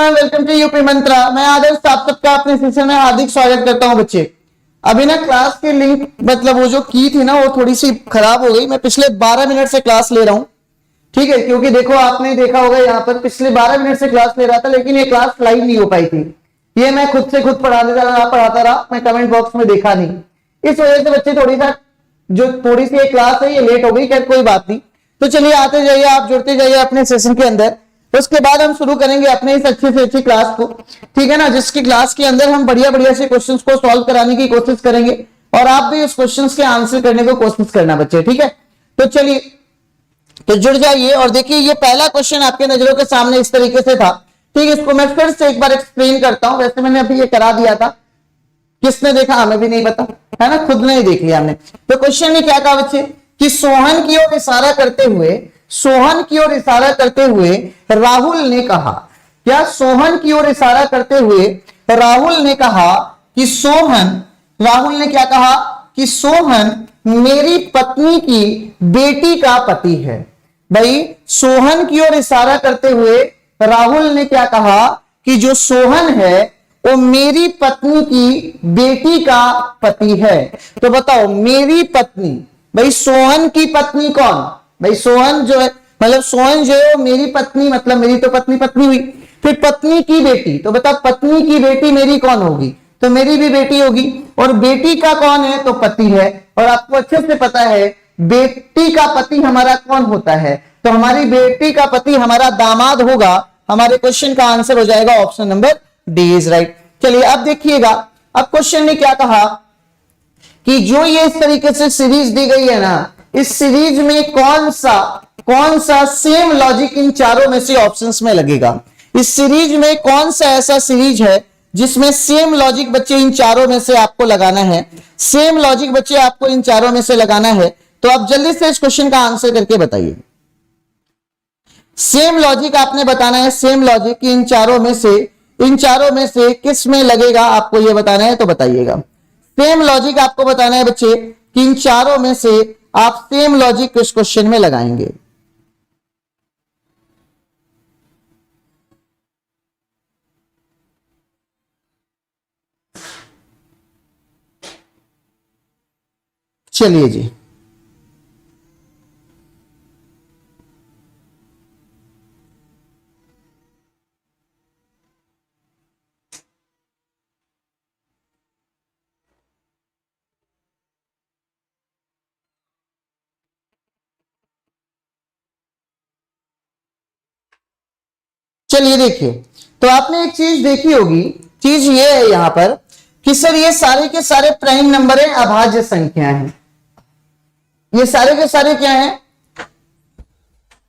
Everyone, welcome to UP मंत्रा। मैं आदर्श आप सबका अपने सेशन में हार्दिक स्वागत करता हूं। बच्चे अभी ना क्लास की लिंक मतलब वो जो की थी ना वो थोड़ी सी खराब हो गई। मैं पिछले 12 मिनट से क्लास ले रहा हूं, ठीक है, क्योंकि देखो आपने देखा होगा यहाँ पर पिछले 12 मिनट से क्लास ले रहा था, लेकिन ये क्लास लाइव नहीं हो पाई थी। ये मैं खुद से खुद पढ़ाता रहा, मैं कमेंट बॉक्स में देखा नहीं, इस वजह से बच्चे थोड़ी सी क्लास है ये लेट हो गई। खैर कोई बात नहीं, तो चलिए आते जाइए, आप जुड़ते जाइए अपने सेशन के अंदर। उसके बाद हम शुरू करेंगे अपने इस अच्छी से अच्छी क्लास को, ठीक है ना, जिसकी क्लास के अंदर हम बढ़िया बढ़िया से क्वेश्चंस को सॉल्व कराने की कोशिश करेंगे और आप भी उस क्वेश्चंस के आंसर करने की कोशिश करना बच्चे, ठीक है। तो चलिए, तो जुड़ जाइए और देखिए ये पहला क्वेश्चन आपके नजरों के सामने इस तरीके से था, ठीक है। इसको मैं फिर से एक बार एक्सप्लेन करता हूं, वैसे मैंने अभी ये करा दिया था, किसने देखा हमें भी नहीं पता, है ना, खुद ने ही देख लिया हमने। तो क्वेश्चन ने क्या कहा बच्चे कि सोहन की ओर इशारा करते हुए राहुल ने कहा, क्या सोहन की ओर इशारा करते हुए राहुल ने कहा कि राहुल ने क्या कहा कि सोहन मेरी पत्नी की बेटी का पति है। भाई सोहन की ओर इशारा करते हुए राहुल ने क्या कहा कि जो सोहन है वो मेरी पत्नी की बेटी का पति है। तो बताओ मेरी पत्नी, भाई सोहन की पत्नी कौन? भाई सोहन जो है मतलब सोहन जो है वो मेरी पत्नी, मतलब मेरी तो पत्नी हुई, फिर पत्नी की बेटी, तो बताओ पत्नी की बेटी मेरी कौन होगी? तो मेरी भी बेटी होगी, और बेटी का कौन है? तो पति है। और आपको अच्छे से पता है बेटी का पति हमारा कौन होता है? तो हमारी बेटी का पति हमारा दामाद होगा। हमारे क्वेश्चन का आंसर हो जाएगा option number D is right. चलिए अब देखिएगा, अब क्वेश्चन ने क्या कहा कि जो ये इस तरीके से सीरीज दी गई है ना, इस सीरीज में कौन सा सेम लॉजिक इन चारों में से ऑप्शंस में लगेगा? इस सीरीज में कौन सा ऐसा सीरीज है जिसमें सेम लॉजिक बच्चे इन चारों में से आपको लगाना है? सेम लॉजिक बच्चे आपको इन चारों में से लगाना है। तो आप जल्दी से इस क्वेश्चन का आंसर करके बताइए। सेम लॉजिक आपने बताना है, सेम लॉजिक इन चारों में से किस में लगेगा आपको ये बताना है, तो बताइएगा। सेम लॉजिक आपको बताना है बच्चे कि इन चारों में से आप सेम लॉजिक किस क्वेश्चन में लगाएंगे। चलिए जी, चलिए देखिए, तो आपने एक चीज देखी होगी, चीज ये है यहां पर कि सर ये सारे के सारे प्राइम नंबर है, अभाज्य संख्या है। ये सारे के सारे क्या है?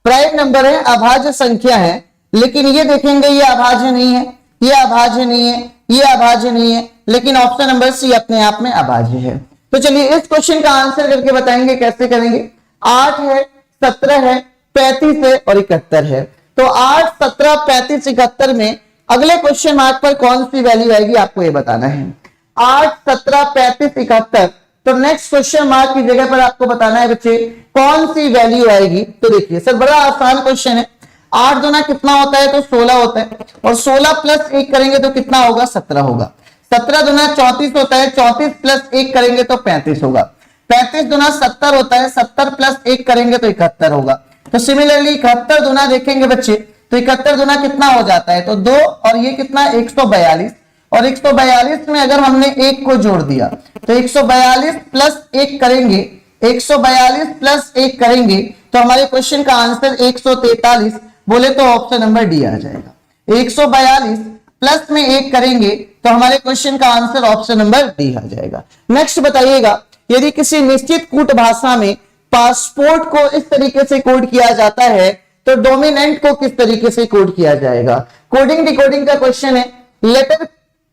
प्राइम नंबर है, अभाज्य संख्या है। लेकिन ये देखेंगे ये अभाज्य नहीं है, ये अभाज्य नहीं है, ये अभाज्य नहीं है, लेकिन ऑप्शन नंबर सी अपने आप में अभाज्य है। तो चलिए इस क्वेश्चन का आंसर करके बताएंगे, कैसे करेंगे। 8 है, 17 है, 35 है और 71 है। तो 8, 17, 35, 71 में अगले क्वेश्चन मार्क पर कौन सी वैल्यू आएगी आपको ये बताना है। 8, 17, 35, 71, तो नेक्स्ट क्वेश्चन मार्क की जगह पर आपको बताना है बच्चे कौन सी वैल्यू आएगी। तो देखिए सर बड़ा आसान क्वेश्चन है। 8 दूना कितना होता है? तो 16 होता है, और 16 प्लस 1 करेंगे तो कितना होगा? 17 होगा। 17 दूना 34 होता है, 34 प्लस 1 करेंगे तो 35 होगा। 35 दूना 70 होता है, 70 प्लस 1 करेंगे तो 71 होगा। तो सिमिलरली 71 दूना देखेंगे बच्चे, तो 71 दूना कितना हो जाता है? तो 2, और ये कितना? 142, और 142 में अगर हमने 1 को जोड़ दिया तो 142 प्लस 1 करेंगे, 142 प्लस 1 करेंगे तो हमारे क्वेश्चन का आंसर 143, बोले तो ऑप्शन नंबर डी आ जाएगा। 142 प्लस में 1 करेंगे तो हमारे क्वेश्चन का आंसर ऑप्शन नंबर डी आ जाएगा। नेक्स्ट बताइएगा, यदि किसी निश्चित कूट भाषा में पासपोर्ट को इस तरीके से कोड किया जाता है तो डोमिनेंट को किस तरीके से कोड किया जाएगा? कोडिंग डिकोडिंग का क्वेश्चन है। लेटर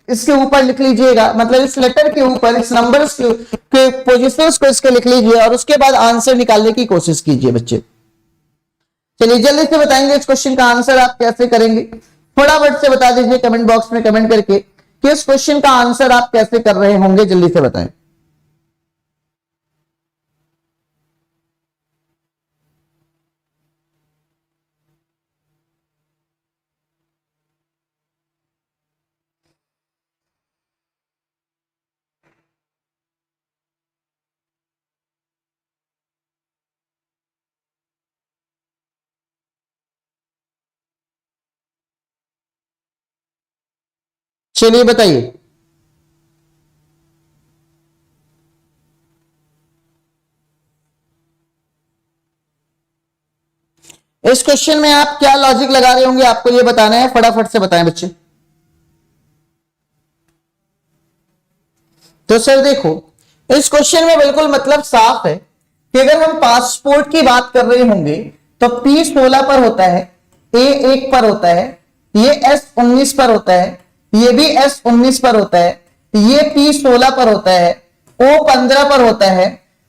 इसके ऊपर लिख लीजिएगा, मतलब इस लेटर के ऊपर इस नंबर्स के पोजीशंस को इसके लिख लीजिए और उसके बाद आंसर निकालने की कोशिश कीजिए बच्चे। चलिए जल्दी से बताएंगे इस क्वेश्चन का आंसर आप कैसे करेंगे, फटाफट से बता दीजिए कमेंट बॉक्स में कमेंट करके कि इस क्वेश्चन का आंसर आप कैसे कर रहे होंगे, जल्दी से बताएं। चलिए बताइए। इस क्वेश्चन में आप क्या लॉजिक लगा रहे होंगे, आपको ये बताना है, फटाफट से बताएं बच्चे। तो सर देखो, इस क्वेश्चन में बिल्कुल मतलब साफ है कि अगर हम पासपोर्ट की बात कर रहे होंगे तो P 16 पर होता है, A 1 पर होता है, ये S 19 पर होता है, ये भी S 19 पर होता है, ये P 16 पर होता है, O 15 पर होता है,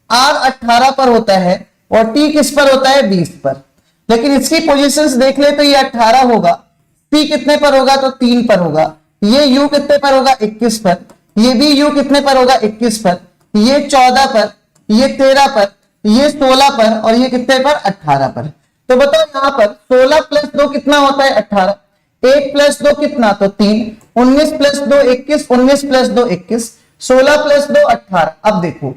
R 18 पर होता है और T किस पर होता है, 20 पर। लेकिन इसकी पोजीशंस देख ले तो ये 18 होगा, P कितने पर होगा तो 3 पर होगा, ये U कितने पर होगा 21 पर, ये भी U कितने पर होगा 21 पर, ये 14 पर, ये 13 पर, ये 16 पर और ये कितने पर 18 पर। तो बताओ यहां पर 16 प्लस 2 कितना होता है 18, 1 प्लस 2 कितना तो 3, 19 प्लस 2 21, 19 प्लस 2 21, 16 प्लस 2 18। अब देखो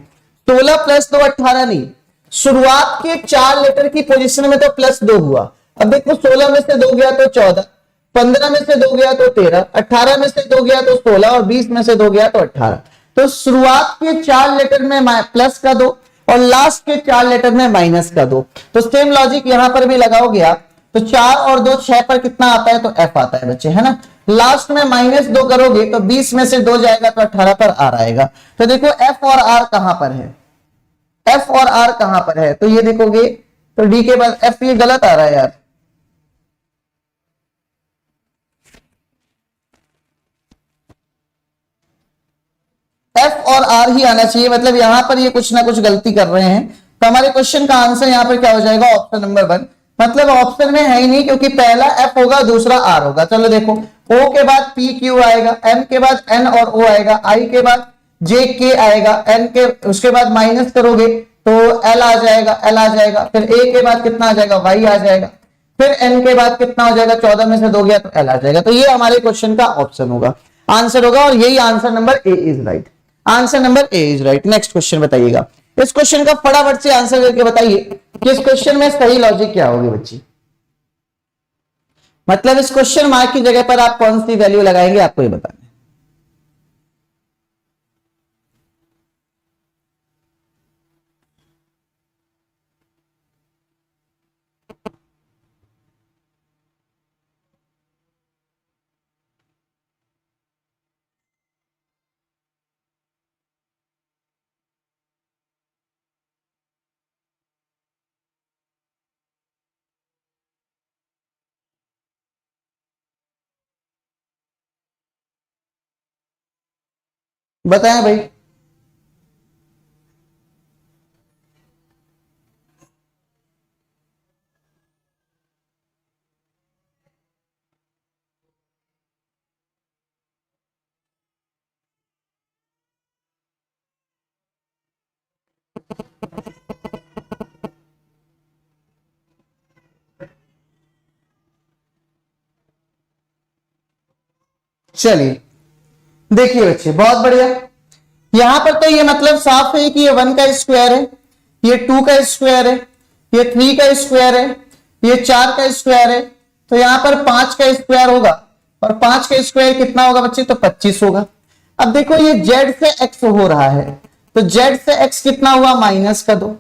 16 प्लस 2 18 नहीं, शुरुआत के 4 लेटर की पोजीशन में तो प्लस 2 हुआ। अब देखो 16 में से 2 गया तो 14, 15 में से 2 गया तो 13, 18 में से 2 गया तो 16 और 20 में से 2 गया तो 18। तो शुरुआत के 4 लेटर में प्लस का 2 और लास्ट के 4 लेटर में माइनस का 2। तो सेम लॉजिक यहां पर भी लगाओगे आप, तो 4 और 2 6 पर कितना आता है तो F आता है बच्चे, है ना। लास्ट में -2 करोगे तो 20 में से 2 जाएगा तो 18 पर R आएगा। तो देखो F और R कहां पर है, F और R कहां पर है, तो ये देखोगे तो D के बाद F, ये गलत आ रहा है यार, F और R ही आना चाहिए, मतलब यहां पर ये कुछ ना कुछ गलती कर रहे हैं। तो हमारे क्वेश्चन का आंसर यहां पर क्या हो जाएगा, ऑप्शन नंबर 1। मतलब ऑप्शन में है ही नहीं, क्योंकि पहला F होगा दूसरा R होगा। चलो देखो, O के बाद P Q आएगा, M के बाद N और O आएगा, I के बाद J K आएगा, N के उसके बाद माइनस करोगे तो L आ जाएगा, L आ जाएगा, फिर A के बाद कितना आ जाएगा, Y आ जाएगा, फिर N के बाद कितना हो जाएगा, 14 में से 2 गया तो L आ जाएगा। तो ये हमारे क्वेश्चन का ऑप्शन होगा, आंसर होगा, और यही answer number A is right. Answer number A is right. Next question बताइएगा। इस क्वेश्चन का फटाफट से आंसर करके बताइए कि इस क्वेश्चन में सही लॉजिक क्या होगी बच्ची। मतलब इस क्वेश्चन मार्क की जगह पर आप कौन सी वैल्यू लगाएंगे, आपको ये बताना है। बताएं भाई। चलिए देखिए बच्चे, बहुत बढ़िया। यहां पर तो ये मतलब साफ है कि ये 1 का स्क्वायर है, ये 2 का स्क्वायर है, ये 3 का स्क्वायर है, ये 4 का स्क्वायर है। तो यहां पर 5 का स्क्वायर होगा, और 5 का स्क्वायर कितना होगा बच्चे, तो 25 होगा। अब देखो ये z से x हो रहा है, तो z से x कितना हुआ, माइनस का 2,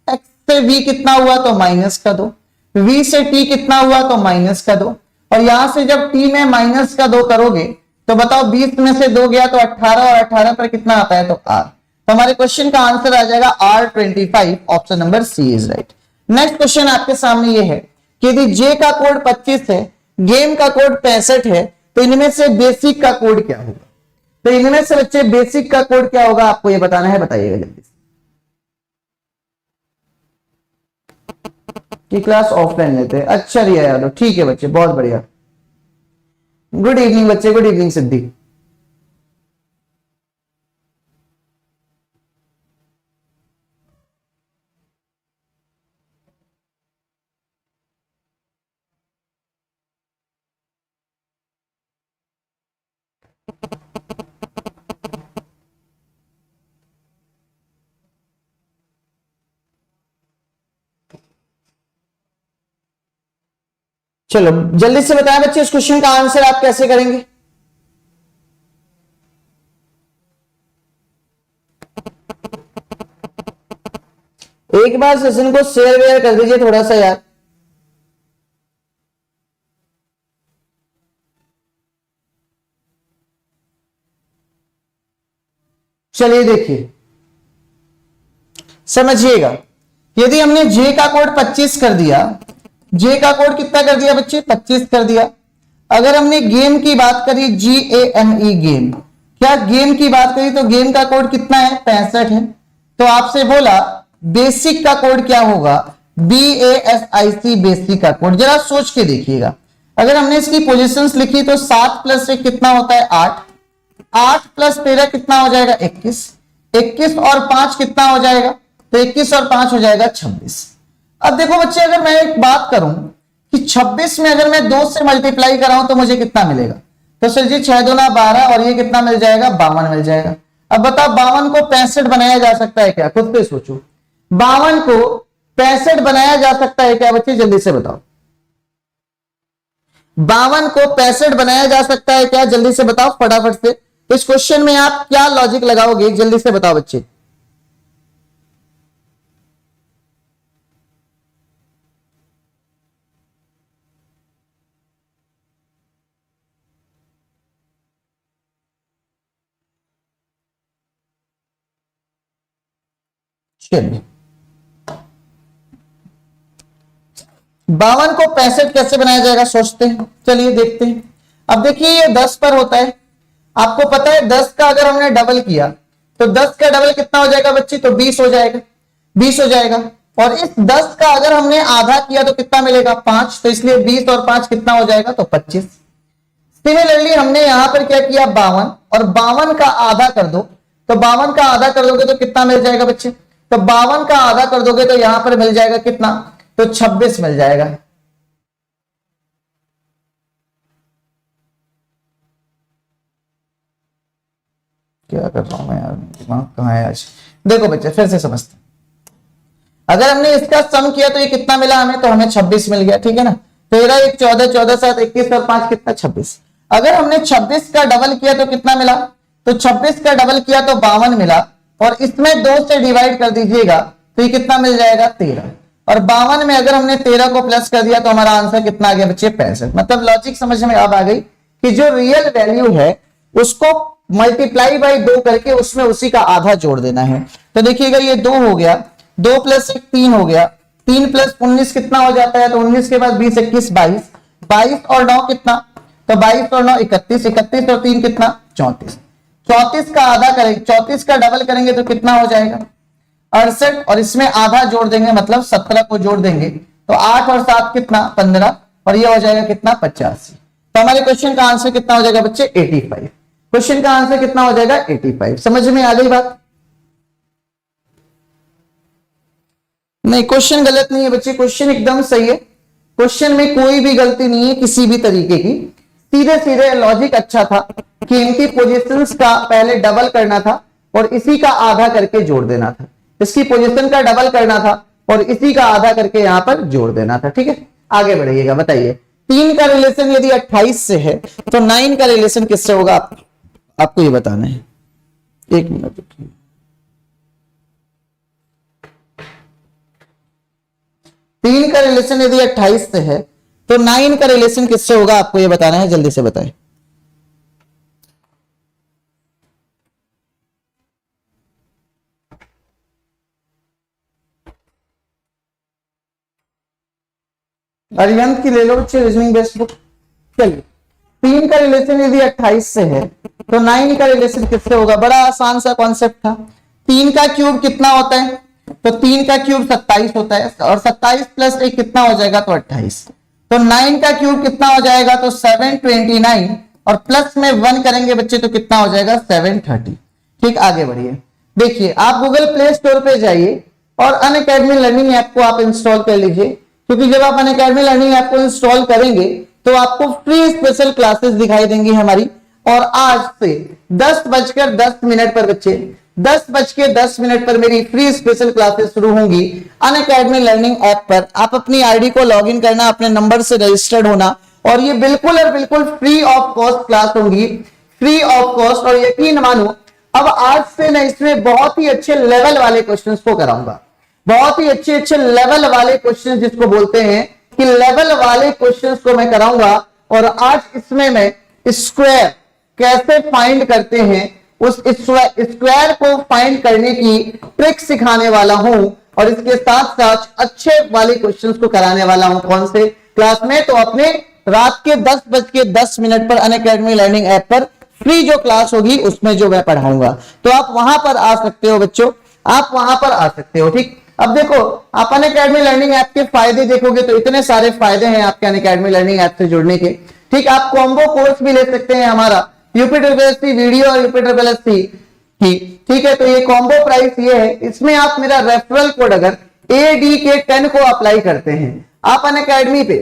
x से v कितना हुआ तो माइनस का 2, v से t कितना हुआ तो माइनस का 2, और यहां से जब t में माइनस का 2 करोगे तो बताओ 20 में से 2 गया तो 18, और 18 पर कितना आता है तो r। तो हमारे क्वेश्चन का आंसर आ जाएगा R25, option number C is right. Next question आपके सामने ये है कि यदि j का कोड 25 है, गेम का कोड 65 है, तो इनमें से बेसिक का कोड क्या होगा। तो इनमें से बच्चे बेसिक का कोड क्या होगा, आपको ये बताना है, बताइएगा जल्दी से। कि क्लास ऑफलाइन लेते हैं, अच्छा रिया यादव, ठीक है बच्चे, बहुत बढ़िया। गुड इवनिंग बच्चे, गुड इवनिंग सिद्धि। चलो जल्दी से बताएं बच्चे, इस क्वेश्चन का आंसर आप कैसे करेंगे। एक बार सेशन को शेयर वेयर कर दीजिए थोड़ा सा यार। चलिए देखिए समझिएगा, यदि हमने जे का कोड 25 कर दिया, जे का कोड कितना कर दिया बच्चे 25 कर दिया। अगर हमने गेम की बात करी GAME गेम, क्या गेम की बात करी तो गेम का कोड कितना है 65 है। तो आपसे बोला बेसिक का कोड क्या होगा BASIC बेसिक का कोड। जरा सोच के देखिएगा, अगर हमने इसकी पोजीशंस लिखी तो 7 प्लस 1 कितना होता है 8, 8 प्लस 13 कितना हो जाएगा 21, 21 और 5 कितना हो जाएगा, तो 21 और 5 हो जाएगा 26। अब देखो बच्चे, अगर मैं एक बात करूं कि 26 में अगर मैं 2 से मल्टीप्लाई कराऊं तो मुझे कितना मिलेगा, तो सर जी 6 दूना 12 और ये कितना मिल जाएगा 52 मिल जाएगा। अब बताओ 52 को 65 बनाया जा सकता है क्या, खुद पे सोचो। 52 को 65 बनाया जा सकता है क्या बच्चे, जल्दी से बताओ। 52 को 65 बनाया जा सकता है क्या, जल्दी से बताओ फटाफट से। इस क्वेश्चन में आप क्या लॉजिक लगाओगे, जल्दी से बताओ बच्चे। चलिए 52 को 65 कैसे बनाया जाएगा सोचते हैं, चलिए देखते हैं। अब देखिए ये 10 पर होता है, आपको पता है 10 का अगर हमने डबल किया तो 10 का डबल कितना हो जाएगा बच्चे, तो 20 हो जाएगा, 20 हो जाएगा। और इस 10 का अगर हमने आधा किया तो कितना मिलेगा 5, तो इसलिए 20 और 5 कितना हो जाएगा, तो 25। सिमिलरली हमने यहां पर क्या किया 52 और 52 का आधा कर दो, तो 52 का आधा कर दोगे तो कितना मिल जाएगा बच्चे, तो 52 का आधा कर दोगे तो यहां पर मिल जाएगा कितना, तो 26 मिल जाएगा। क्या कर रहा हूं मैं यार, दिमाग कहां है आज। देखो बच्चे फिर से समझते हैं, अगर हमने इसका सम किया तो ये कितना मिला हमें, तो हमें 26 मिल गया, ठीक है ना। 13 1 14 14 7 21 और 5 कितना 26। अगर हमने 26 का डबल किया तो कितना मिला, तो 26 का डबल किया तो 52 मिला, और इसमें 2 से डिवाइड कर दीजिएगा तो ये कितना मिल जाएगा 13। और 52 में अगर हमने 13 को प्लस कर दिया तो हमारा आंसर कितना आ गया बच्चे 65। मतलब लॉजिक समझ में अब आ गई कि जो रियल वैल्यू है उसको मल्टीप्लाई बाई 2 करके उसमें उसी का आधा जोड़ देना है। तो देखिएगा ये 2 हो गया, 2 प्लस 1 3 हो गया, 3 प्लस 19 कितना हो जाता है, तो 19 के बाद 20 21 22, 22 और 9 कितना, तो 22 और 9 31, 31 और 3 कितना 34, 34 का आधा करेंगे, 34 का डबल करेंगे तो कितना हो जाएगा 68, और इसमें आधा जोड़ देंगे मतलब 17 को जोड़ देंगे तो 8 और 7 कितना 15, और ये हो जाएगा कितना 85। तो हमारे क्वेश्चन का आंसर कितना हो जाएगा बच्चे 85। क्वेश्चन का आंसर कितना हो जाएगा 85। समझ में आ गई बात। नहीं क्वेश्चन गलत नहीं है बच्चे, क्वेश्चन एकदम सही है, क्वेश्चन में कोई भी गलती नहीं है किसी भी तरीके की। सीधे सीधे लॉजिक अच्छा था कि इनकी पोजीशंस का पहले डबल करना था और इसी का आधा करके जोड़ देना था, इसकी पोजीशन का डबल करना था और इसी का आधा करके यहां पर जोड़ देना था। ठीक है आगे बढ़िएगा, बताइए 3 का रिलेशन यदि 28 से है तो 9 का रिलेशन किससे होगा, आपको ये बताना है। 1 मिनट, 3 का रिलेशन यदि 28 से है तो 9 का रिलेशन किससे होगा, आपको ये बताना है, जल्दी से बताएं। अरिहंत की ले लो बच्चे रीजनिंग बेस्ड बुक। चलिए 3 का रिलेशन यदि 28 से है तो 9 का रिलेशन किससे होगा, बड़ा आसान सा कॉन्सेप्ट था। 3 का क्यूब कितना होता है, तो 3 का क्यूब 27 होता है और 27 प्लस 1 कितना हो जाएगा, तो 28। तो 9 का क्यूब कितना हो जाएगा, तो 729 और प्लस में 1 करेंगे बच्चे तो कितना हो जाएगा 730। ठीक आगे बढ़िए, देखिए आप गूगल प्ले स्टोर पे जाइए और अनअकैडमी लर्निंग ऐप को आप इंस्टॉल कर लीजिए, क्योंकि जब आप अनअकैडमी लर्निंग ऐप को इंस्टॉल करेंगे तो आपको फ्री स्पेशल क्लासेस दिखाई देंगी हमारी। और आज से 10:10 पर बच्चे 10:10 पर मेरी फ्री स्पेशल क्लासेस शुरू होंगी अनअकैडमी लर्निंग ऐप पर। आप अपनी आईडी को लॉगिन करना, अपने नंबर से रजिस्टर्ड होना और ये बिल्कुल और बिल्कुल फ्री ऑफ कॉस्ट क्लास होंगी, फ्री ऑफ कॉस्ट। और यकीन मानो अब आज से मैं इसमें बहुत ही अच्छे लेवल वाले क्वेश्चंस को कराऊंगा, बहुत ही अच्छे अच्छे लेवल वाले क्वेश्चन जिसको बोलते हैं कि लेवल वाले क्वेश्चंस को मैं कराऊंगा। और आज इसमें मैं स्क्वायर कैसे फाइंड करते हैं उस स्क्वायर को फाइंड करने की ट्रिक सिखाने वाला हूं और इसके साथ साथ अच्छे वाले क्वेश्चंस को कराने वाला हूं। कौन से क्लास में? तो अपने रात के 10:10 पर अनअकैडमी लर्निंग ऐप पर फ्री जो क्लास होगी उसमें जो मैं पढ़ाऊंगा, तो आप वहां पर आ सकते हो बच्चों, आप वहां पर आ सकते हो। ठीक, अब देखो आप अनअकैडमी लर्निंग ऐप के फायदे देखोगे तो इतने सारे फायदे हैं आपके अनअकैडमी लर्निंग ऐप से जुड़ने के। ठीक, आप कॉम्बो कोर्स भी ले सकते हैं हमारा यूपी ट्रिपल वीडियो और यूपी ट्रिपल ठीक है, तो ये कॉम्बो प्राइस ये है, इसमें आप मेरा रेफरल कोड अगर ADK10 को अप्लाई करते हैं, आप अनअकैडमी पे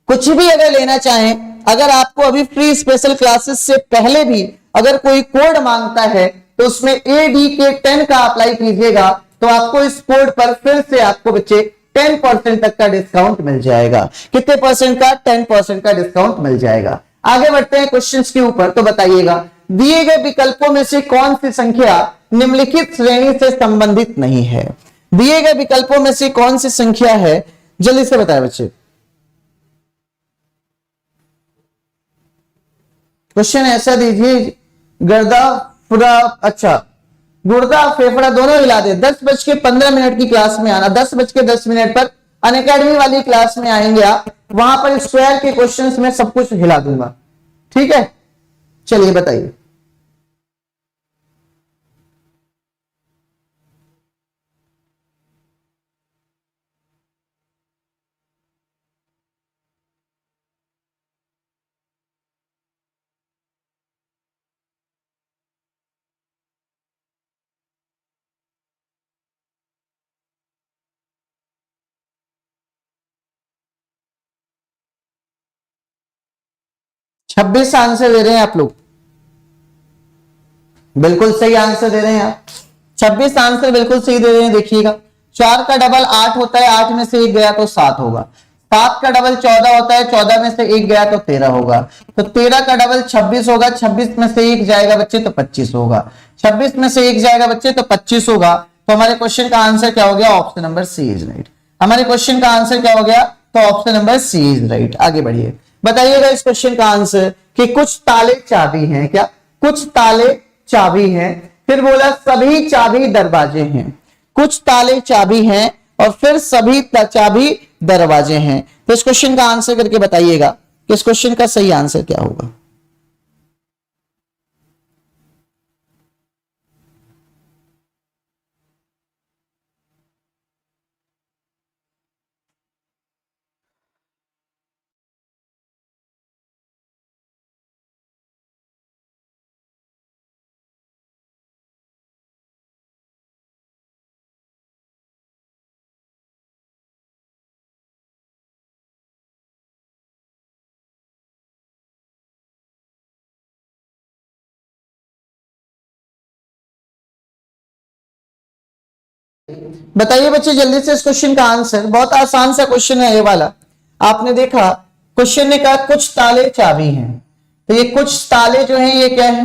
कुछ भी अगर लेना चाहें, अगर आपको अभी फ्री स्पेशल क्लासेस से पहले भी अगर कोई कोड मांगता है तो उसमें ADK10 का अप्लाई कीजिएगा तो आपको इस कोड पर फिर से आपको बच्चे 10% तक का डिस्काउंट मिल जाएगा। कितने परसेंट का? 10% का डिस्काउंट मिल जाएगा। आगे बढ़ते हैं क्वेश्चंस के ऊपर, तो बताइएगा दिए गए विकल्पों में से कौन सी संख्या निम्नलिखित श्रेणी से संबंधित नहीं है? दिए गए विकल्पों में से कौन सी संख्या है, जल्दी से बताएं बच्चे। क्वेश्चन ऐसा दीजिए, गर्दा फुरा, अच्छा गुर्दा फेफड़ा दोनों हिला दे। 10:15 की क्लास में आना, 10:10 पर अनअकैडमी वाली क्लास में आएंगे आप, वहां पर स्क्वायर के क्वेश्चंस में सब कुछ हिला दूंगा। ठीक है, चलिए बताइए। छब्बीस आंसर दे रहे हैं आप लोग, बिल्कुल सही आंसर दे रहे हैं आप, 26 आंसर बिल्कुल सही दे रहे हैं। देखिएगा 4 का डबल 8 होता है, 8 में से 1 गया तो 7 होगा। 7 का डबल 14 होता है, 14 में से 1 गया तो 13 होगा। तो 13 का डबल 26 होगा, 26 में से 1 जाएगा बच्चे तो 25 होगा। 26 में से 1 जाएगा बच्चे तो 25 होगा। तो हमारे क्वेश्चन का आंसर क्या हो गया? Option number C is right. हमारे क्वेश्चन का आंसर क्या हो गया? तो option number C is right. आगे बढ़िए, बताइएगा इस क्वेश्चन का आंसर कि कुछ ताले चाबी हैं। क्या? कुछ ताले चाबी हैं। फिर बोला सभी चाबी दरवाजे हैं। कुछ ताले चाबी हैं और फिर सभी चाबी दरवाजे हैं। तो इस क्वेश्चन का आंसर करके बताइएगा कि इस क्वेश्चन का सही आंसर क्या होगा। बताइए बच्चे जल्दी से इस क्वेश्चन का आंसर। बहुत आसान सा क्वेश्चन है ये वाला। आपने देखा क्वेश्चन ने कहा कुछ ताले चाबी हैं, तो ये कुछ ताले जो हैं ये क्या है?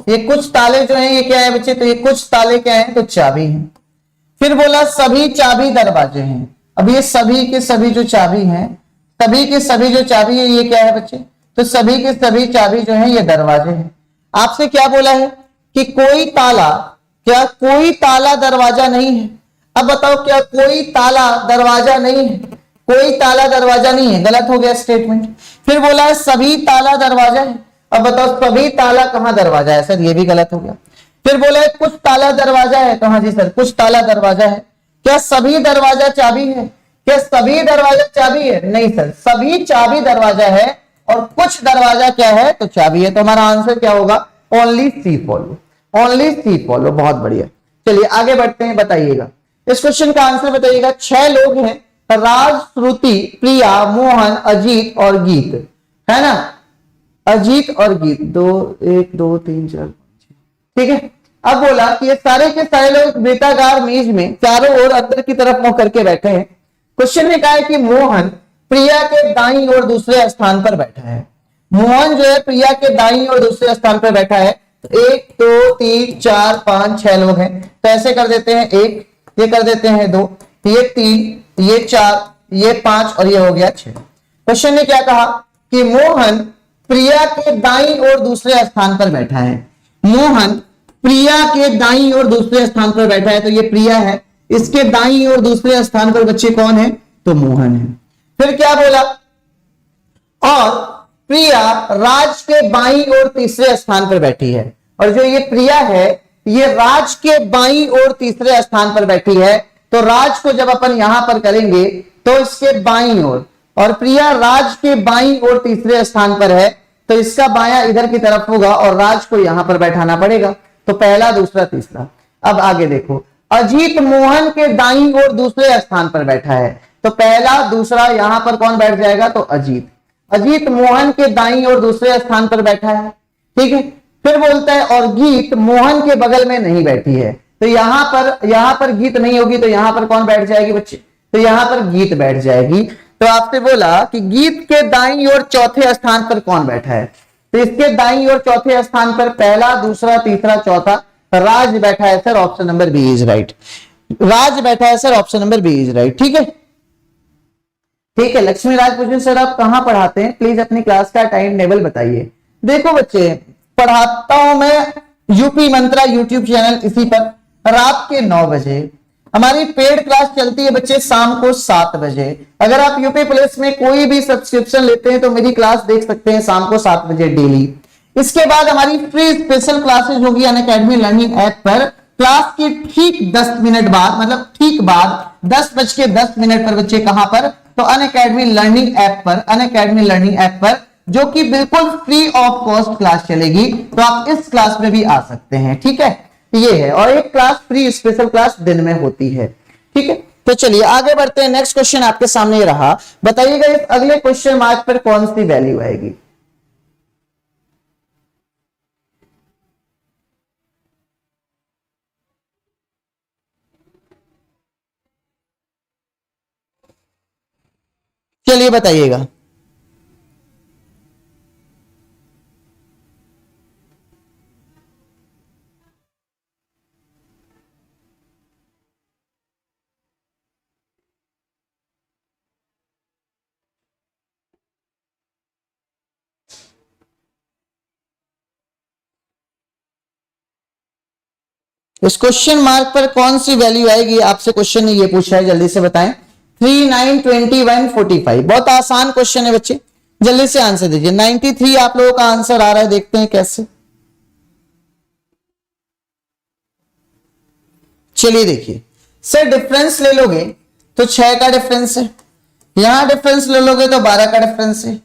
ये कुछ ताले जो हैं ये क्या है बच्चे? तो ये कुछ ताले क्या है? तो चाबी है। फिर बोला सभी चाबी दरवाजे हैं। अब ये सभी के सभी जो चाबी हैं, सभी के सभी जो चाबी है ये क्या है बच्चे? तो सभी के सभी चाबी जो है ये दरवाजे हैं। आपसे क्या बोला है कि कोई ताला, क्या कोई ताला दरवाजा नहीं है? अब बताओ क्या कोई ताला दरवाजा नहीं है? कोई ताला दरवाजा नहीं है, गलत हो गया स्टेटमेंट। फिर बोला है सभी ताला दरवाजा है। अब बताओ सभी ताला कहां दरवाजा है? सर ये भी गलत हो गया। फिर बोला है कुछ ताला दरवाजा है। तो हाँ जी सर कुछ ताला दरवाजा है। क्या सभी दरवाजा चाबी है? क्या सभी दरवाजा चाबी है? नहीं सर, सभी चाबी दरवाजा है और कुछ दरवाजा क्या है? तो चाबी है। तो हमारा आंसर क्या होगा? ओनली सी फॉलो, ओनली सी फॉलो। बहुत बढ़िया, चलिए आगे बढ़ते हैं। बताइएगा इस क्वेश्चन का आंसर बताइएगा। 6 लोग हैं, राज, श्रुति, प्रिया, मोहन, अजीत और गीत, है ना? अजीत और गीत, 1 2 3 4 ठीक है। अब बोला कि ये सारे के सारे लोग वृत्ताकार मेज में चारों ओर अंदर की तरफ मुंह करके बैठे हैं। क्वेश्चन ने कहा है कि मोहन प्रिया के दाईं ओर दूसरे स्थान पर बैठा है। मोहन जो है प्रिया के दाईं ओर दूसरे स्थान पर बैठा है। 1 2 3 4 5 6 लोग हैं, तो ऐसे कर देते हैं 1, ये कर देते हैं 2, ये 3, ये 4, ये 5 और ये हो गया 6। क्वेश्चन ने क्या कहा कि मोहन प्रिया के दाईं ओर दूसरे स्थान पर बैठा है। मोहन प्रिया के दाईं ओर दूसरे स्थान पर बैठा है, तो ये प्रिया है, इसके दाईं ओर दूसरे स्थान पर बच्चे कौन है, तो मोहन है। फिर क्या बोला, और प्रिया राज के बाईं ओर तीसरे स्थान पर बैठी है, और जो ये प्रिया है ये राज के बाईं ओर तीसरे स्थान पर बैठी है, तो राज को जब अपन यहां पर करेंगे तो इसके बाईं ओर, और प्रिया राज के बाईं ओर तीसरे स्थान पर है, तो इसका बायां इधर की तरफ होगा और राज को यहां पर बैठाना पड़ेगा, तो पहला दूसरा तीसरा। अब आगे देखो, अजीत मोहन के दाईं ओर दूसरे स्थान पर बैठा है, तो पहला दूसरा यहां पर कौन बैठ जाएगा, तो अजीत। अजीत मोहन के दाईं ओर दूसरे स्थान पर बैठा है, ठीक है। फिर बोलता है और गीत मोहन के बगल में नहीं बैठी है, तो यहां पर गीत नहीं होगी, तो यहां पर कौन बैठ जाएगी बच्चे, तो यहां पर गीत बैठ जाएगी। तो आपसे बोला कि गीत के दाईं ओर चौथे स्थान पर कौन बैठा है, तो इसके दाईं ओर चौथे स्थान पर पहला दूसरा तीसरा चौथा राज बैठा है sir, option number B is right. Raj बैठा है sir, option number B is right, ठीक है। ठीक है, लक्ष्मी राज पूछे सर आप कहां पढ़ाते हैं, प्लीज अपनी क्लास का टाइम टेबल बताइए। देखो बच्चे, पढ़ाता हूं मैं यूपी मंत्रा यूट्यूब चैनल, इसी पर रात के 9 बजे हमारी पेड क्लास चलती है बच्चे, शाम को 7 बजे। अगर आप यूपी प्लस में कोई भी सब्सक्रिप्शन लेते हैं तो मेरी क्लास देख सकते हैं शाम को 7 बजे डेली। इसके बाद हमारी फ्री स्पेशल क्लासेज होगी अनअकैडमी लर्निंग ऐप पर, क्लास के ठीक 10 मिनट बाद, मतलब ठीक बाद 10:10 पर बच्चे कहां पर, तो अनअकैडमी लर्निंग ऐप पर, अनअकैडमी लर्निंग ऐप पर, जो कि बिल्कुल फ्री ऑफ कॉस्ट क्लास चलेगी, तो आप इस क्लास में भी आ सकते हैं, ठीक है। ये है, और एक क्लास फ्री स्पेशल क्लास दिन में होती है, ठीक है। तो चलिए आगे बढ़ते हैं, नेक्स्ट क्वेश्चन आपके सामने रहा, बताइएगा इस अगले क्वेश्चन मार्क पर कौन सी वैल्यू आएगी। चलिए बताइएगा। इस क्वेश्चन मार्क पर कौन सी वैल्यू आएगी, आपसे क्वेश्चन ने ये पूछा है, जल्दी से बताएं। 3 9 21 45, बहुत आसान क्वेश्चन है बच्चे, जल्दी से आंसर दीजिए। 93 आप लोगों का आंसर आ रहा है, देखते हैं कैसे। चलिए देखिए सर, डिफरेंस ले लोगे तो 6 का डिफरेंस है, यहां डिफरेंस ले लोगे तो 12 का डिफरेंस है,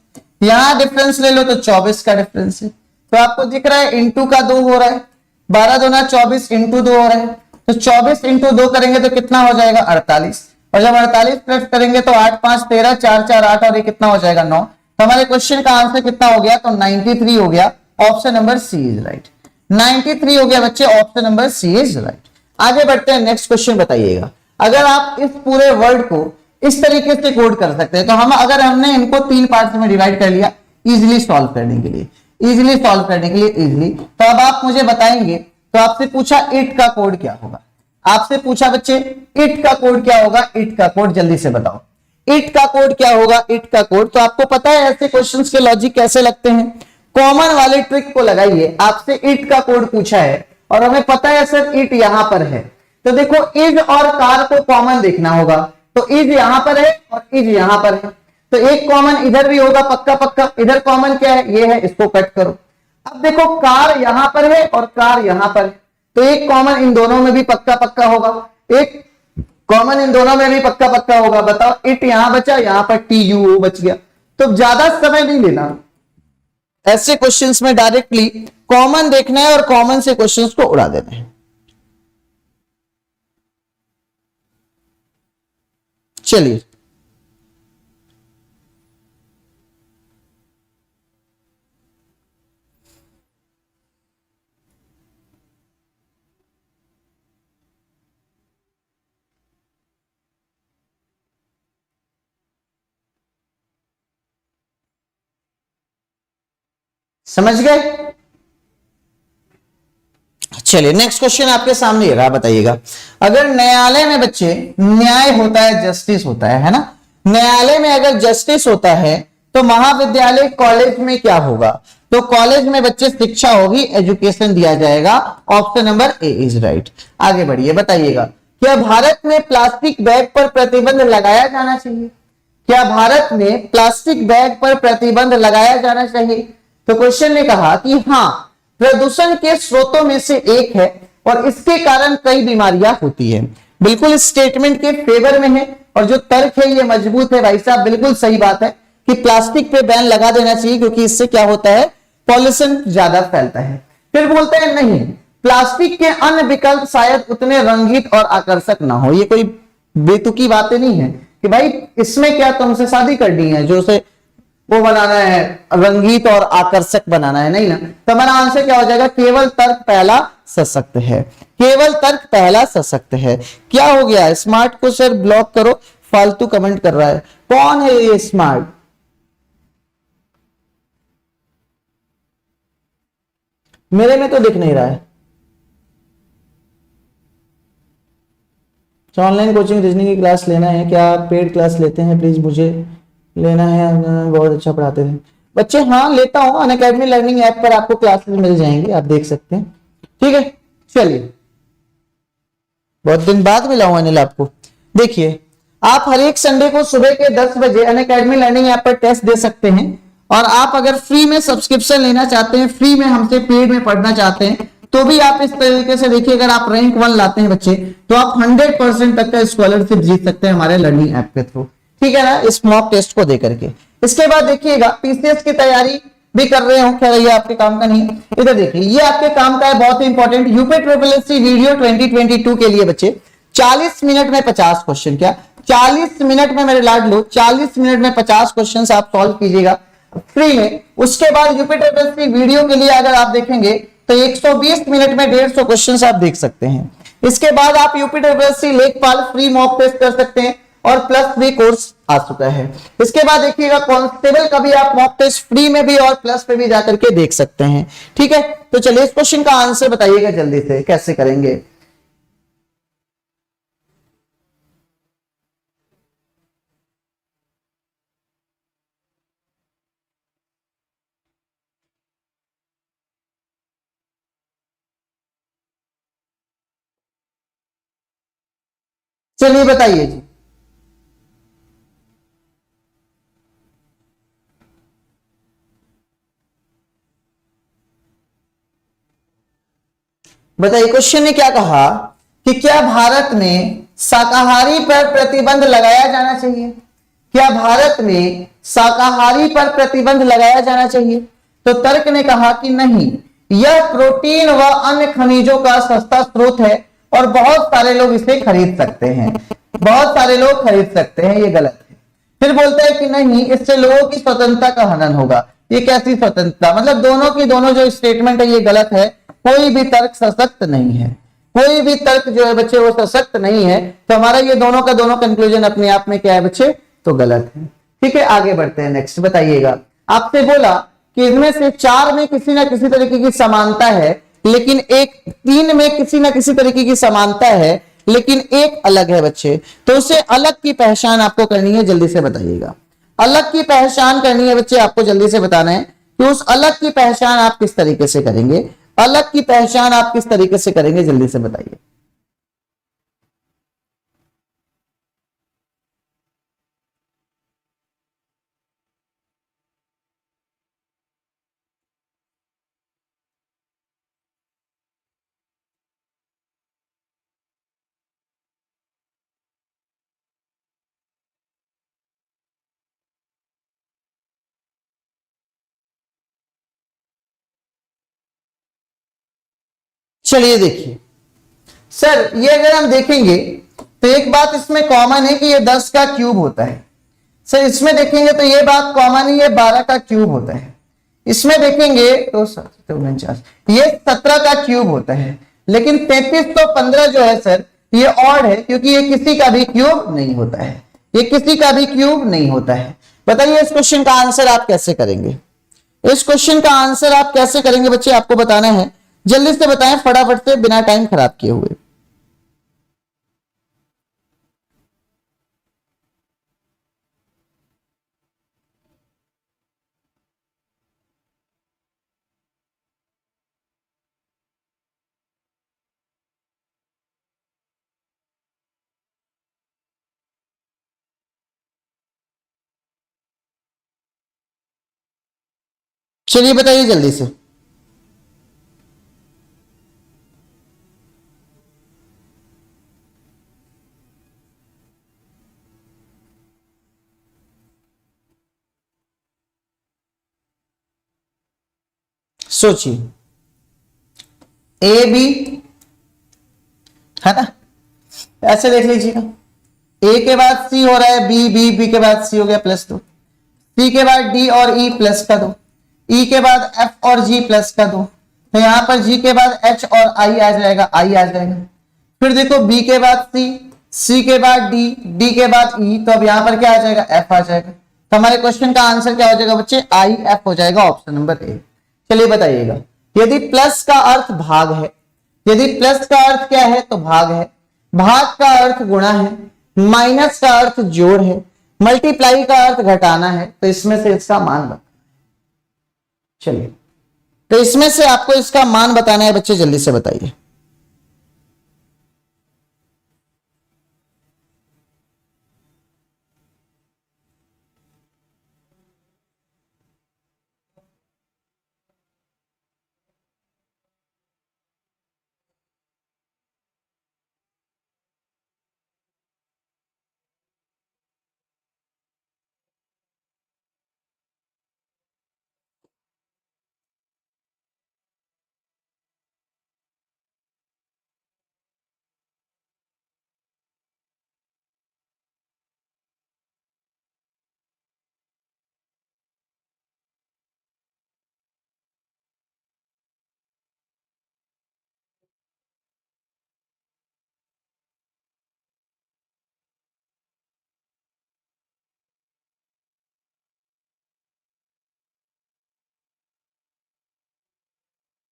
यहां डिफरेंस ले लो तो 24 का डिफरेंस है। तो आपको दिख रहा है इंटू का 2 हो रहा है, 12 दूना 24 इंटू 2 हो रहा है, तो 24 इंटू 2 करेंगे तो कितना हो जाएगा 48, और जब 48 प्लस करेंगे तो 8 5 13, 4 4 8, और ये कितना हो जाएगा 9। तो हमारे क्वेश्चन का आंसर कितना हो गया, तो 93 हो गया, option number C is right. 93 हो गया बच्चे, option number C is right. आगे बढ़ते हैं, नेक्स्ट क्वेश्चन बताइएगा। अगर आप इस पूरे वर्ड को इस तरीके से कोड कर सकते हैं, तो हम अगर हमने इनको 3 पार्ट में डिवाइड कर लिया इजीली सॉल्व करने के लिए, इजीली सॉल्व करने के लिए इजीली, तो अब आप मुझे बताएंगे, तो आपसे पूछा इट का कोड क्या होगा, आपसे पूछा बच्चे इट का कोड क्या होगा, इट का कोड जल्दी से बताओ, इट का कोड क्या होगा, इट का कोड। तो आपको पता है ऐसे क्वेश्चंस के लॉजिक कैसे लगते हैं, कॉमन वाले ट्रिक को लगाइए। आपसे इट का कोड पूछा है और हमें पता है सर इट यहां पर है, तो देखो इज और कार को कॉमन देखना होगा, तो इज यहां पर है और इज यहां पर है, तो एक कॉमन इधर भी होगा पक्का पक्का, इधर कॉमन क्या है, ये है, इसको कट करो। अब देखो कार यहां पर है और कार यहां पर है, तो एक कॉमन इन दोनों में भी पक्का पक्का होगा, एक कॉमन इन दोनों में भी पक्का पक्का होगा। बताओ इट यहां बचा, यहां पर टी यू बच गया, तो ज्यादा समय नहीं लेना, ऐसे क्वेश्चंस में डायरेक्टली कॉमन देखना है और कॉमन से क्वेश्चंस को उड़ा देना है। चलिए समझ गए, चलिए नेक्स्ट क्वेश्चन आपके सामने ये रहा, बताइएगा। अगर न्यायालय में बच्चे न्याय होता है, जस्टिस होता है ना, न्यायालय में अगर जस्टिस होता है तो महाविद्यालय कॉलेज में क्या होगा? तो कॉलेज में बच्चे शिक्षा होगी, एजुकेशन दिया जाएगा। Option number A is right. आगे बढ़िए, बताइएगा क्या भारत में प्लास्टिक बैग पर प्रतिबंध लगाया जाना चाहिए? क्या भारत में प्लास्टिक बैग पर प्रतिबंध लगाया जाना चाहिए? तो क्वेश्चन ने कहा कि हाँ, प्रदूषण के स्रोतों में से एक है और इसके कारण कई बीमारियां होती है। बिल्कुल इस स्टेटमेंट के फेवर में है और जो तर्क है ये मजबूत है भाई साहब, बिल्कुल सही बात है कि प्लास्टिक पे बैन लगा देना चाहिए क्योंकि इससे क्या होता है, पॉल्यूशन ज्यादा फैलता है। फिर बोलते हैं नहीं, प्लास्टिक के अन्य विकल्प शायद उतने रंगीन और आकर्षक ना हो। ये कोई बेतुकी बातें नहीं है कि भाई इसमें क्या तुमसे शादी करनी है जो उसे वो बनाना है, रंगीत और आकर्षक बनाना है, नहीं ना। तो हमारा आंसर क्या हो जाएगा, केवल तर्क पहला सशक्त है, केवल तर्क पहला सशक्त है। क्या हो गया, स्मार्ट को सर ब्लॉक करो, फालतू कमेंट कर रहा है। कौन है ये स्मार्ट? मेरे में तो दिख नहीं रहा है। ऑनलाइन कोचिंग रीजनिंग की क्लास लेना है क्या? आप पेड क्लास लेते हैं? प्लीज मुझे लेना है, बहुत अच्छा पढ़ाते हैं बच्चे। हाँ लेता हूँ, अनअकैडमी लर्निंग ऐप पर आपको क्लासेस मिल जाएंगी, आप देख सकते हैं। ठीक है चलिए, बहुत दिन बाद मिला हूं अनिल आपको। देखिए आप हर एक संडे को सुबह के 10 बजे अनअकैडमी लर्निंग ऐप पर टेस्ट दे सकते हैं और आप अगर फ्री में सब्सक्रिप्शन लेना चाहते हैं, फ्री में हमसे पेड में पढ़ना चाहते हैं तो भी आप इस तरीके से देखिए, अगर आप रैंक 1 लाते हैं बच्चे तो आप 100% तक का स्कॉलरशिप जीत सकते हैं हमारे लर्निंग ऐप के थ्रू। ठीक है ना, इस मॉक टेस्ट को देकर के। इसके बाद देखिएगा पीसीएस की तैयारी भी कर रहे हो, खैर ये आपके काम का नहीं है। इधर देखिए ये आपके काम का है, बहुत ही important UP triple SC video 2022 के लिए बच्चे 40 मिनट में 50 क्वेश्चन, क्या 40 मिनट में मेरे लाड लो, 40 मिनट में 50 क्वेश्चन आप सॉल्व कीजिएगा फ्री में। उसके बाद यूपी ट्रिपल एससी वीडियो के लिए अगर आप देखेंगे तो 120 मिनट में 150 क्वेश्चन आप देख सकते हैं। इसके बाद आप यूपी ट्रिपल एससी लेखपाल फ्री मॉक टेस्ट कर सकते हैं और +3 कोर्स आ चुका है। इसके बाद देखिएगा कांस्टेबल का भी आप मॉक टेस्ट फ्री में भी और प्लस पे भी जाकर के देख सकते हैं। ठीक है, तो चलिए इस क्वेश्चन का आंसर बताइएगा जल्दी से, कैसे करेंगे। चलिए बताइए जी। बताइए क्वेश्चन ने क्या कहा कि क्या भारत में शाकाहारी पर प्रतिबंध लगाया जाना चाहिए? क्या भारत में शाकाहारी पर प्रतिबंध लगाया जाना चाहिए? तो तर्क ने कहा कि नहीं, यह प्रोटीन व अन्य खनिजों का सस्ता स्रोत है और बहुत सारे लोग इसे खरीद सकते हैं, बहुत सारे लोग खरीद सकते हैं, ये गलत है। फिर बोलते हैं कि नहीं, इससे लोगों की स्वतंत्रता का हनन होगा। ये कैसी स्वतंत्रता, मतलब दोनों की दोनों जो स्टेटमेंट है ये गलत है। कोई भी तर्क सशक्त नहीं है, कोई भी तर्क जो है बच्चे वो सशक्त नहीं है। तो हमारा ये दोनों का दोनों कंक्लूजन अपने आप में क्या है बच्चे, तो गलत है। ठीक है आगे बढ़ते हैं, नेक्स्ट बताइएगा। आपसे बोला कि इनमें से 4 में किसी ना किसी तरीके की समानता है, लेकिन 3 में किसी ना किसी तरीके की समानता है लेकिन एक अलग है बच्चे। तो उसे अलग की पहचान आपको करनी है, जल्दी से बताइएगा। अलग की पहचान करनी है बच्चे, आपको जल्दी से बताना है कि उस अलग की पहचान आप किस तरीके से करेंगे, अलग की पहचान आप किस तरीके से करेंगे, जल्दी से बताइए। चलिए देखिए सर, ये अगर हम देखेंगे तो एक बात इसमें कॉमन है कि ये 10 का क्यूब होता है। सर इसमें देखेंगे तो ये बात कॉमन है, ये 12 का क्यूब होता है। इसमें देखेंगे तो 49, ये 17 का क्यूब होता है। लेकिन 33 तो 15 जो है सर ये ऑड है, क्योंकि ये किसी का भी क्यूब नहीं होता है, ये किसी का भी क्यूब नहीं होता है। बताइए इस क्वेश्चन का आंसर आप कैसे करेंगे, इस क्वेश्चन का आंसर आप कैसे करेंगे बच्चे, आपको बताना है। जल्दी से बताएं फटाफट से, बिना टाइम खराब किए हुए। चलिए बताइए जल्दी से। सोचिए, ए बी है ना, ऐसे देख लीजिएगा, ए के बाद सी हो रहा है, बी बी बी के बाद सी हो गया प्लस 2, सी के बाद डी और ई प्लस का 2, ई के बाद एफ और जी प्लस का 2, तो यहां पर जी के बाद एच और आई आ जाएगा, आई आ जाएगा। फिर देखो बी के बाद सी, सी के बाद डी, डी के बाद ई, तो अब यहां पर क्या आ जाएगा, एफ आ जाएगा। तो हमारे क्वेश्चन का आंसर क्या हो जाएगा बच्चे, आई एफ हो जाएगा, ऑप्शन नंबर ए। चलिए बताइएगा, यदि प्लस का अर्थ भाग है, यदि प्लस का अर्थ क्या है तो भाग है, भाग का अर्थ गुणा है, माइनस का अर्थ जोड़ है, मल्टीप्लाई का अर्थ घटाना है, तो इसमें से इसका मान बताओ। चलिए, तो इसमें से आपको इसका मान बताना है बच्चे, जल्दी से बताइए।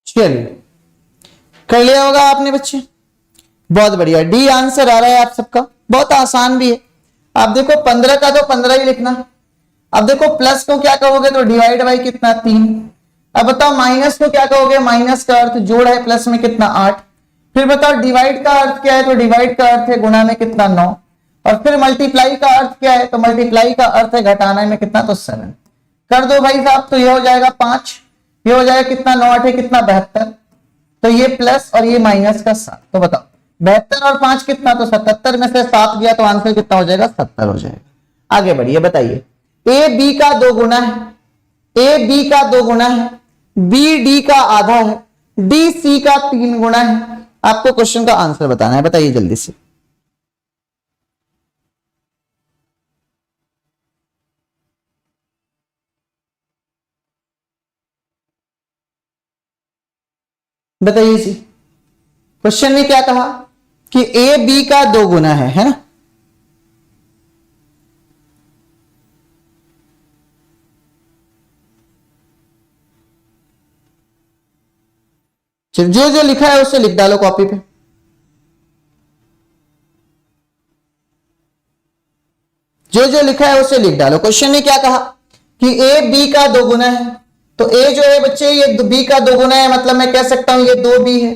चलिए, कर लिया होगा आपने बच्चे, बहुत बढ़िया, डी आंसर आ रहा है आप सबका, बहुत आसान भी है। आप देखो 15 का तो 15 ही लिखना। अब देखो प्लस को क्या कहोगे तो डिवाइड बाई कितना 3। अब बताओ माइनस को क्या कहोगे, माइनस का अर्थ जोड़ है, प्लस में कितना 8। फिर बताओ डिवाइड का अर्थ क्या है, तो डिवाइड का अर्थ है गुणा में कितना 9। और फिर मल्टीप्लाई का अर्थ क्या है, तो मल्टीप्लाई का अर्थ है घटाना में कितना, तो 7। कर दो भाई साहब, तो ये हो जाएगा 5, ये हो जाएगा कितना, 9 8 है कितना 72, तो ये प्लस और ये माइनस का 7। तो बताओ 72 और 5 कितना, तो 77 में से 7 गया तो आंसर कितना हो जाएगा, 70 हो जाएगा। आगे बढ़िए, बताइए ए बी का 2 गुना है, ए बी का 2 गुना है, बी डी का आधा है, डी सी का 3 गुना है। आपको क्वेश्चन का आंसर बताना है, बताइए जल्दी से। बताइए जी, क्वेश्चन में क्या कहा कि ए बी का 2 गुना है ना। जो जो लिखा है उसे लिख डालो कॉपी पे। जो जो लिखा है उसे लिख डालो। क्वेश्चन ने क्या कहा कि ए बी का 2 गुना है, तो ए जो है बच्चे ये बी का 2 गुना है, मतलब मैं कह सकता हूं ये 2b है।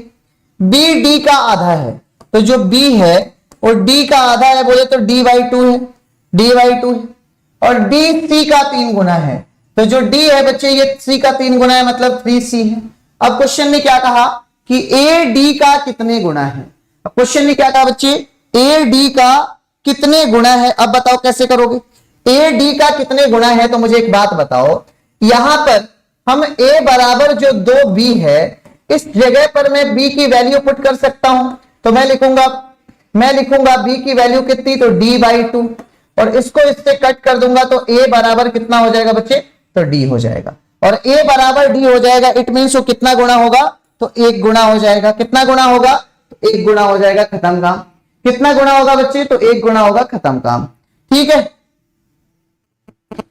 बी डी का आधा है, तो जो b है और d का आधा है बोले तो d/2 है, d/2 है। और d c का 3 गुना है, तो जो d है बच्चे ये c का 3 गुना है, मतलब 3c है। अब क्वेश्चन ने क्या कहा कि ए डी का कितने गुना है। अब क्वेश्चन ने क्या कहा बच्चे, ए डी का कितने गुना है। अब बताओ कैसे करोगे, ए डी का कितने गुना है। तो मुझे एक बात बताओ, यहां पर हम a बराबर जो 2b है, इस जगह पर मैं b की वैल्यू पुट कर सकता हूं। तो मैं लिखूंगा b की वैल्यू कितनी, तो d/2, और इसको इससे कट कर दूंगा तो a बराबर कितना हो जाएगा बच्चे, तो d हो जाएगा। और a बराबर d हो जाएगा, इट मीन्स वो कितना गुना होगा, तो 1 गुना हो जाएगा। कितना गुना होगा, तो 1 गुना हो जाएगा, खत्म काम। कितना गुना होगा बच्चे, तो 1 गुना होगा, खत्म काम। ठीक है,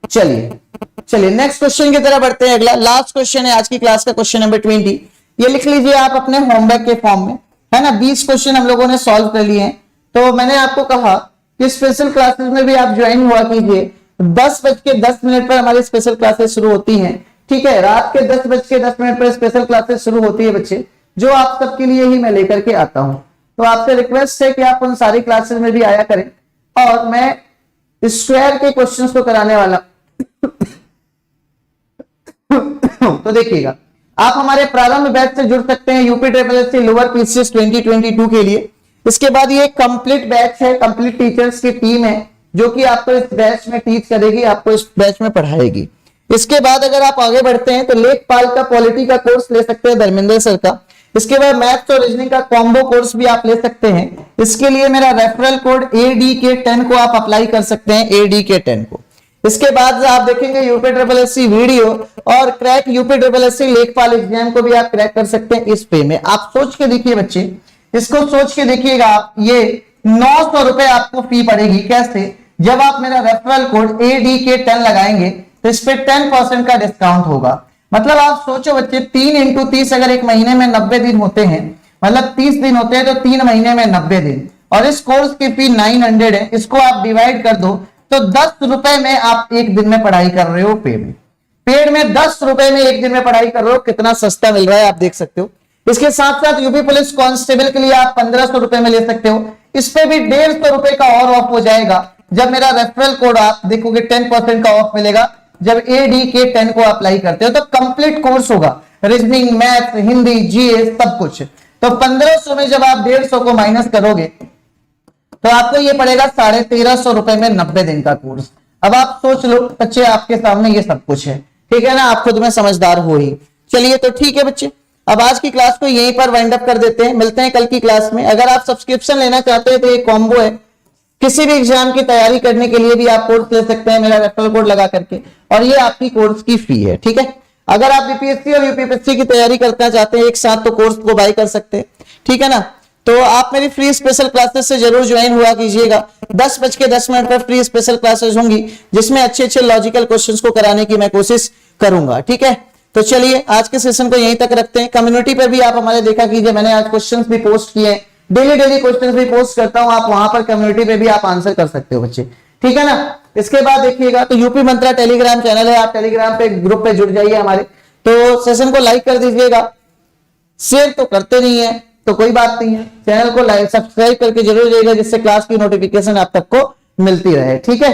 चलिए नेक्स्ट क्वेश्चन की तरफ बढ़ते हैं। अगला लास्ट क्वेश्चन है आज की क्लास का, क्वेश्चन नंबर 20। ये लिख लीजिए आप अपने होमवर्क के फॉर्म में, है ना। 20 क्वेश्चन हम लोगों ने सॉल्व कर लिए हैं। तो मैंने आपको कहा कि स्पेशल क्लासेस में भी आप ज्वाइन हुआ कीजिए। 10:10 पर हमारी स्पेशल क्लासेस शुरू होती हैं, ठीक है। रात के 10:10 पर स्पेशल क्लासेस शुरू होती है बच्चे, जो आप सबके लिए ही मैं लेकर के आता हूं। तो आपसे रिक्वेस्ट है कि आप उन सारी क्लासेस में भी आया करें, और मैं स्क्वायर के क्वेश्चंस को कराने वाला तो देखिएगा, आप हमारे प्रारंभ बैच से जुड़ सकते हैं यूपी SSC लोअर पीसीएस 2022 के लिए। इसके बाद ये कंप्लीट बैच है, कंप्लीट टीचर्स की टीम है जो कि आपको इस बैच में टीच करेगी, आपको इस बैच में पढ़ाएगी। इसके बाद अगर आप आगे बढ़ते हैं तो लेखपाल का पॉलिटी का कोर्स ले सकते हैं धर्मेंद्र सर का। इसके बाद मैथ्स और रीजनिंग का कॉम्बो कोर्स भी आप ले सकते हैं। इसके लिए मेरा रेफरल कोड ADK10 को आप अप्लाई कर सकते हैं, ADK10 को। इसके बाद आप देखेंगे यूपी SSC वीडियो और क्रैक यूपी SSC लेखपाल एग्जाम को भी आप क्रैक कर सकते हैं इस पे में। आप सोच के देखिए बच्चे, इसको सोच के देखिएगा आप, ये 900 रुपए आपको फी पड़ेगी। कैसे? जब आप मेरा रेफरल कोड ADK10 लगाएंगे तो इस पे 10% का डिस्काउंट होगा। मतलब आप सोचो बच्चे, 3 × 30 अगर एक महीने में 90 दिन होते हैं, मतलब 30 दिन होते हैं, तो 3 महीने में 90 दिन, और इस कोर्स की फी 900 है। इसको आप डिवाइड कर दो तो 10 रुपए में आप एक दिन में पढ़ाई कर रहे हो। पेड में 10 रुपए में एक दिन में पढ़ाई कर रहे हो, कितना सस्ता मिल रहा है आप देख सकते हो। इसके साथ साथ यूपी पुलिस कांस्टेबल के लिए आप 1500 रुपए में ले सकते हो। इस पे भी 150 रुपए का और ऑफ हो जाएगा जब मेरा रेफरल कोड आप देखोगे, 10% का ऑफ मिलेगा जब ADK10 को अप्लाई करते हो। तो कंप्लीट कोर्स होगा, रीजनिंग, मैथ, हिंदी, GS सब कुछ। तो 1500 में जब आप 150 को माइनस करोगे तो आपको ये पड़ेगा 1350 रुपए में 90 दिन का कोर्स। अब आप सोच लो बच्चे, आपके सामने ये सब कुछ है, ठीक है ना। आप खुद में समझदार हो ही। चलिए तो ठीक है बच्चे, अब आज की क्लास को यहीं पर वाइंड अप कर देते हैं। मिलते हैं कल की क्लास में। अगर आप सब्सक्रिप्शन लेना चाहते हैं तो ये कॉम्बो है, किसी भी एग्जाम की तैयारी करने के लिए भी आप कोर्स ले सकते हैं मेरा रेफरल कोड लगा करके, और ये आपकी कोर्स की फी है, ठीक है। अगर आप BPSC और UPSC की तैयारी करना चाहते हैं एक साथ, तो कोर्स को बाय कर सकते हैं, ठीक है ना। तो आप मेरी फ्री स्पेशल क्लासेस से जरूर ज्वाइन हुआ कीजिएगा। 10:10 पर फ्री स्पेशल क्लासेस होंगी जिसमें अच्छे अच्छे लॉजिकल क्वेश्चंस को कराने की मैं कोशिश करूंगा, ठीक है। तो चलिए आज के सेशन को यहीं तक रखते हैं। कम्युनिटी पर भी आप हमारे देखा कीजिए, मैंने आज क्वेश्चंस भी पोस्ट किए हैं, डेली क्वेश्चंस भी पोस्ट करता हूं, आप वहां पर कम्युनिटी पे भी आप आंसर कर सकते हो बच्चे, ठीक है ना। इसके बाद देखिएगा तो यूपी मंत्रा टेलीग्राम चैनल है, आप टेलीग्राम पे ग्रुप पे जुड़ जाइए हमारे। तो सेशन को लाइक कर दीजिएगा, शेयर तो करते नहीं है तो कोई बात नहीं है, चैनल को लाइक सब्सक्राइब करके जरूर जाइएगा जिससे क्लास की नोटिफिकेशन आप तक को मिलती रहे, ठीक है।